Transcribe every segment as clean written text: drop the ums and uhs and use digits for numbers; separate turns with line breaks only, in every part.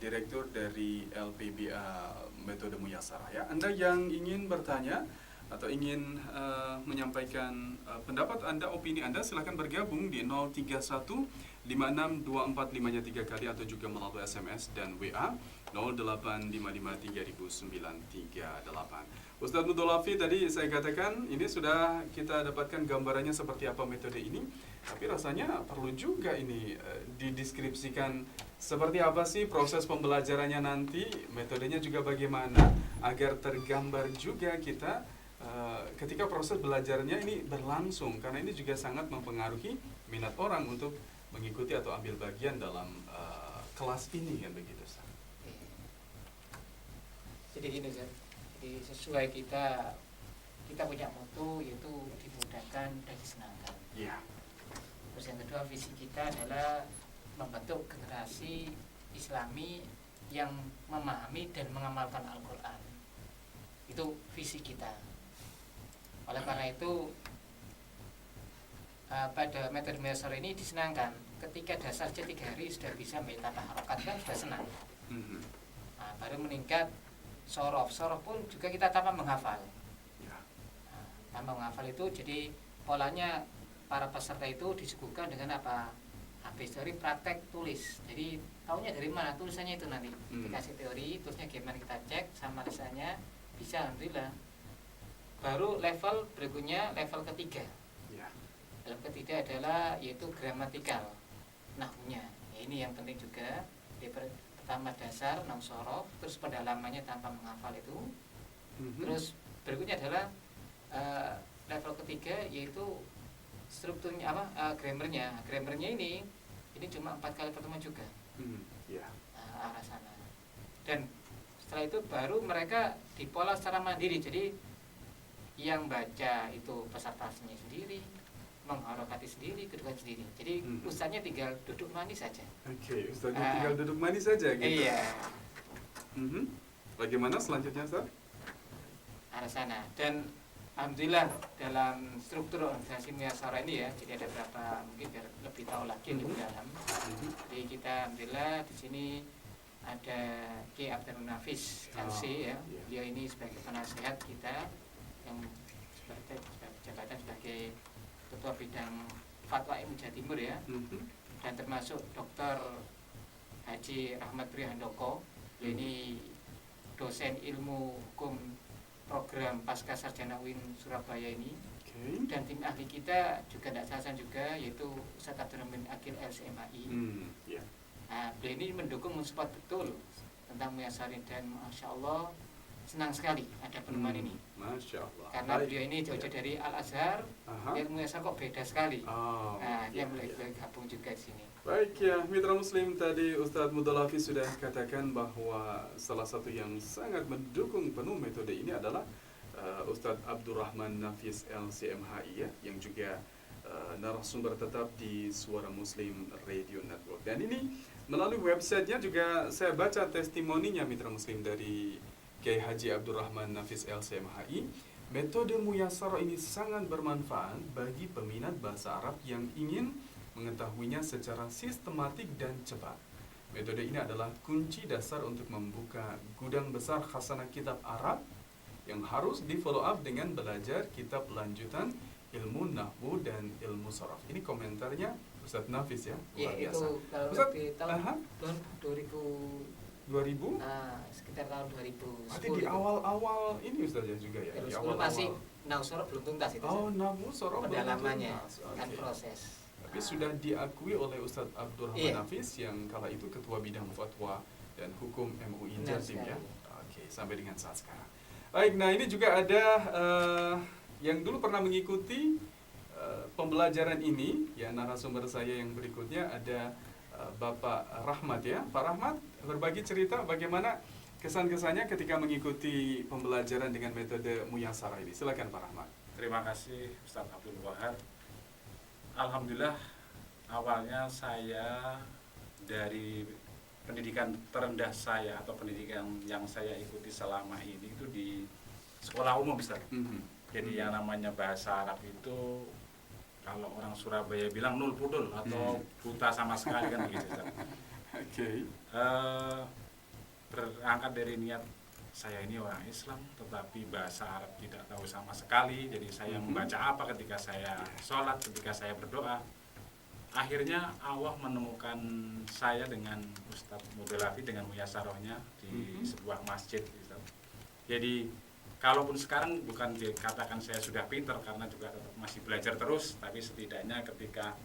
Direktur dari LPBA Metode Muyasarah ya. Anda yang ingin bertanya atau ingin menyampaikan pendapat Anda, opini Anda, silakan bergabung di 031 5624 3 kali atau juga melalui SMS dan WA 0855300938. Ustadz Mudolafi, tadi saya katakan ini sudah kita dapatkan gambarannya seperti apa metode ini, tapi rasanya perlu juga ini dideskripsikan seperti apa sih proses pembelajarannya nanti, metodenya juga bagaimana agar tergambar juga kita ketika proses belajarnya ini berlangsung, karena ini juga sangat mempengaruhi minat orang untuk mengikuti atau ambil bagian dalam kelas ini, kan begitu Ustaz.
Jadi gini Ustaz, jadi sesuai kita punya moto yaitu dimudahkan dan disenangkan.
Iya.
Terus yang kedua, visi kita adalah membentuk generasi Islami yang memahami dan mengamalkan Al-Quran. Itu visi kita. Oleh karena itu pada metode Muyasarah ini disenangkan ketika dasar 3 hari sudah bisa metode harokat, kan sudah senang. Baru meningkat sorof pun juga kita tanpa menghafal. Tanpa menghafal itu jadi polanya para peserta itu disuguhkan dengan apa? Habis dari praktek tulis. Jadi tahunya dari mana tulisannya itu nanti. Dikasih teori, terusnya gimana kita cek sama lisannya, bisa alhamdulillah. Baru level berikutnya, level ketiga. Level ketiga adalah yaitu gramatikal, nahwunya. Ya, ini yang penting juga. Jadi pertama dasar, nahwu sorof, terus pendalamannya tanpa menghafal itu. Terus berikutnya adalah level ketiga yaitu strukturnya apa, grammarnya. Grammarnya ini cuma 4 kali pertemuan juga. Arah sana. Dan setelah itu baru mereka dipola secara mandiri. Jadi yang baca itu pesertanya sendiri, mengharokati sendiri, kedua sendiri. Jadi ustaznya tinggal duduk manis saja.
Oke, ustaznya tinggal duduk manis saja gitu.
Iya.
Bagaimana selanjutnya Ustaz?
Arah sana. Dan alhamdulillah dalam struktur organisasi Muyasarah ini ya, jadi ada berapa, mungkin biar lebih tahu lagi lebih dalam. Jadi kita alhamdulillah di sini ada Ki Abdul Nafis LC ya. Dia ini sebagai penasehat kita yang jabatan sebagai ketua bidang fatwa MUI Jawa Timur ya. Dan termasuk Dr. Haji Rahmat Prihandoko. Ini dosen ilmu hukum program Pasca Sarjana UIN Surabaya ini. Dan tim ahli kita juga tidak salah juga, yaitu Ustadz Abdurrahman Akil LCMAI. Nah, beliau ini mendukung, mensupport betul tentang Muyasarah, dan Masya Allah senang sekali ada penemuan ini.
Masya Allah.
Karena beliau ini jauh-jauh dari Al-Azhar, yang Muyasarah kok beda sekali. Dia mulai gabung juga di sini.
Baik ya, mitra muslim, tadi Ustadz Mudolafi sudah katakan bahwa salah satu yang sangat mendukung penuh metode ini adalah Ustadz Abdurrahman Nafis LCMHI ya, yang juga narasumber tetap di Suara Muslim Radio Network. Dan ini melalui websitenya juga saya baca testimoninya mitra muslim dari Kiai Haji Abdurrahman Nafis LCMHI. Metode Muyasarah ini sangat bermanfaat bagi peminat bahasa Arab yang ingin mengetahuinya secara sistematik dan cepat. Metode ini adalah kunci dasar untuk membuka gudang besar khasanah kitab Arab yang harus di follow up dengan belajar kitab lanjutan ilmu nahwu dan ilmu sorof. Ini komentarnya Ustadz Nafis ya, luar biasa.
Itu kalau
Ustadz,
di tahun 2000 sekitar tahun 2010.
berarti di awal-awal ini Ustadz ya juga ya? Di awal-awal
masih nahwu sorof belum tuntas itu.
Nahwu sorof
pendalamannya
belum tuntas.
kan proses.
Tapi sudah diakui oleh Ustadz Abdurrahman Nafis yang kala itu ketua bidang fatwa dan hukum MUI Jatim ya. Oke, sampai dengan saat sekarang. Baik, nah ini juga ada yang dulu pernah mengikuti pembelajaran ini ya, narasumber saya yang berikutnya ada Bapak Rahmat ya. Pak Rahmat berbagi cerita bagaimana kesan-kesannya ketika mengikuti pembelajaran dengan metode Muyasarah ini. Silakan Pak Rahmat.
Terima kasih Ustadz Abdul Wahab. Alhamdulillah, awalnya saya dari pendidikan terendah saya atau pendidikan yang saya ikuti selama ini itu di sekolah umum Ustaz. Jadi yang namanya bahasa Arab itu kalau orang Surabaya bilang nul pudul atau buta sama sekali kan begitu Ustaz. berangkat dari niat saya ini orang Islam tetapi bahasa Arab tidak tahu sama sekali, jadi saya membaca apa ketika saya sholat, ketika saya berdoa. Akhirnya Allah menemukan saya dengan Ustadz Mudolafi dengan muyasarohnya di sebuah masjid. Jadi kalaupun sekarang bukan dikatakan saya sudah pinter karena juga tetap masih belajar terus, tapi setidaknya ketika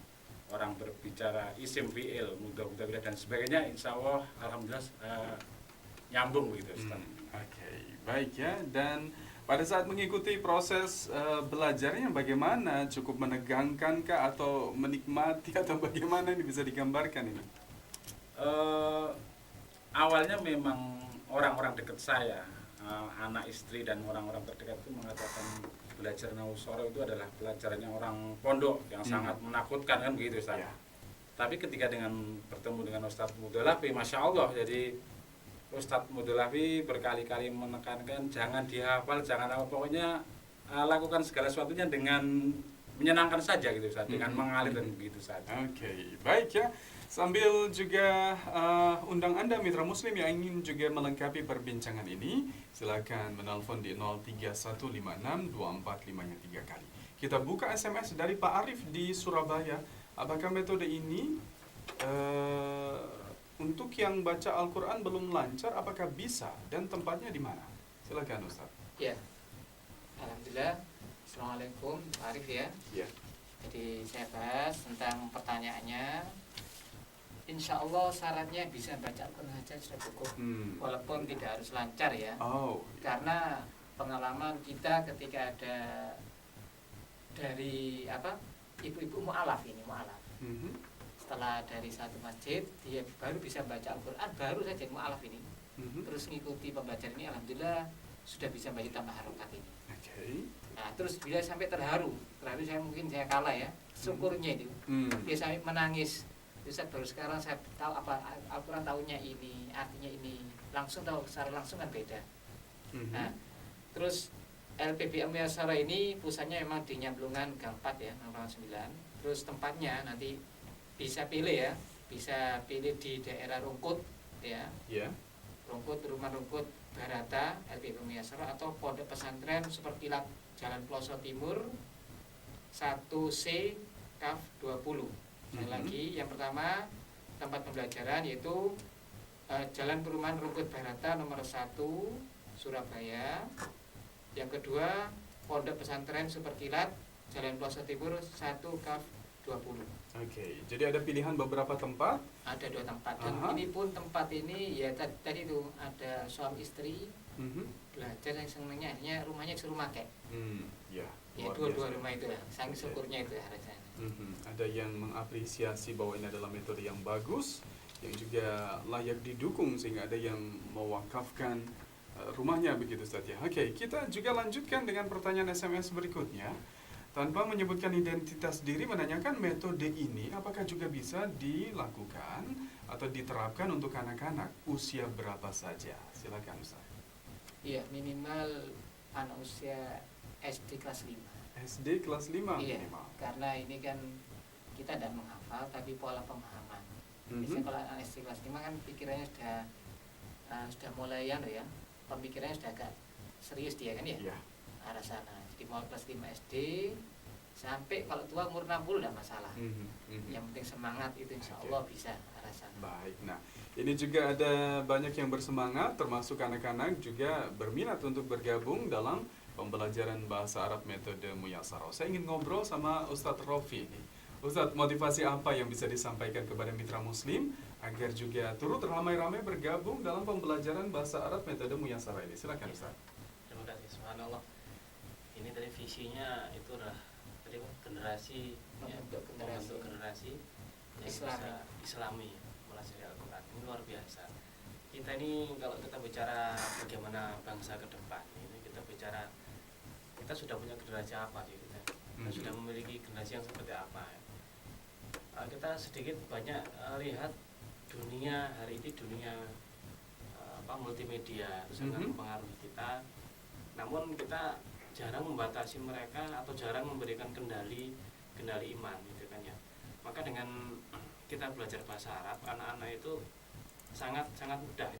orang berbicara isim fi'il, mudah-mudah dan sebagainya, insya Allah alhamdulillah nyambung begitu Ustaz.
Oke, baik ya. Dan pada saat mengikuti proses belajarnya bagaimana? Cukup menegangkan kah atau menikmati atau bagaimana ini bisa digambarkan ini?
Awalnya memang orang-orang dekat saya, anak istri dan orang-orang terdekat itu mengatakan belajar Nausoro itu adalah pelajarannya orang pondok yang sangat menakutkan kan begitu Ustaz.
Ya.
Tapi ketika dengan bertemu dengan Ustadz Mudolafi, Masya Allah, jadi Ustadz Mudolafi berkali-kali menekankan jangan dihafal, jangan apa, pokoknya lakukan segala sesuatunya dengan menyenangkan saja gitu Ustaz, dengan mengalir dan begitu saja.
Oke, baik ya. Sambil juga undang Anda mitra muslim yang ingin juga melengkapi perbincangan ini, silakan menelpon di 031562455-nya 3 kali. Kita buka SMS dari Pak Arif di Surabaya. Apakah metode ini untuk yang baca Al-Quran belum lancar, apakah bisa dan tempatnya di mana? Silakan Ustaz.
Ya, alhamdulillah. Assalamualaikum Pak Arif ya.
Ya.
Jadi saya bahas tentang pertanyaannya. Insya Allah syaratnya bisa baca Al-Quran saja sudah cukup, walaupun tidak harus lancar ya. Karena pengalaman kita ketika ada dari ibu-ibu mu'alaf ini, setelah dari satu masjid dia baru bisa baca Al-Quran, baru saja mu'alaf ini, terus mengikuti pembelajaran ini, alhamdulillah sudah bisa baca tambah harokat ini. Nah terus bila sampai terharu saya kalah ya, syukurnya itu dia sampai menangis. Ustaz, baru sekarang saya tahu apa Al-Quran tahunya ini, artinya ini, langsung tahu secara langsung kan beda. Nah terus LPBM Muyasara ini pusatnya memang di Nyamblungan Gang 4 ya, 9. Terus tempatnya nanti bisa pilih ya, bisa pilih di daerah Rungkut ya. Rungkut, Rumah Rungkut Barata LPBM Muyasara, atau Pondok Pesantren Superkilat Jalan Ploso Timur 1C Kaf 20. Sekali lagi, yang pertama tempat pembelajaran yaitu Jalan Perumahan Rungkut Barata nomor 1 Surabaya. Yang kedua Pondok Pesantren Superkilat Jalan Ploso Timur 1 Kaf 20.
Oke, jadi ada pilihan beberapa tempat?
Ada 2 tempat. Dan ini pun tempat ini ya tadi itu ada suami istri belajar, yang senangnya akhirnya rumahnya disuruh pakai. Ya dua rumah itu ya, sangat syukurnya itu ya rasanya.
Ada yang mengapresiasi bahwa ini adalah metode yang bagus, yang juga layak didukung, sehingga ada yang mewakafkan rumahnya begitu saja. Oke, kita juga lanjutkan dengan pertanyaan SMS berikutnya. Tanpa menyebutkan identitas diri, menanyakan metode ini apakah juga bisa dilakukan atau diterapkan untuk anak-anak usia berapa saja? Silakan Ustaz.
Iya, minimal anak usia SD kelas 5.
SD kelas 5
iya,
minimal.
Karena ini kan kita tidak menghafal tapi pola pemahaman. Biasanya kalau anak SD kelas 5 kan pikirannya sudah mulai ya, pemikirannya sudah agak serius dia kan ya. Arah sana. Jadi mulai kelas 5 SD sampai kalau tua umur 60 tidak masalah. Yang penting semangat itu insya Allah bisa arah sana.
Baik. Nah, ini juga ada banyak yang bersemangat, termasuk anak-anak juga berminat untuk bergabung dalam pembelajaran bahasa Arab metode Muyasaro. Saya ingin ngobrol sama Ustadz Rofi ini. Ustadz, motivasi apa yang bisa disampaikan kepada mitra muslim agar juga turut ramai-ramai bergabung dalam pembelajaran bahasa Arab metode Muyasaro ini? Silakan Ustadz.
Terima kasih, subhanallah. Ini tadi visinya itu adalah generasi
membentuk
generasi yang Islami mempelajari Al-Quran. Ini luar biasa. Kita ini kalau kita bicara bagaimana bangsa ke depan, ini kita bicara kita sudah punya generasi apa sih kita sudah memiliki generasi yang seperti apa ya? Kita sedikit banyak lihat dunia hari ini, dunia multimedia sangat mempengaruhi kita, namun kita jarang membatasi mereka atau jarang memberikan kendali iman gitu kan ya. Maka dengan kita belajar bahasa Arab, anak-anak itu sangat mudah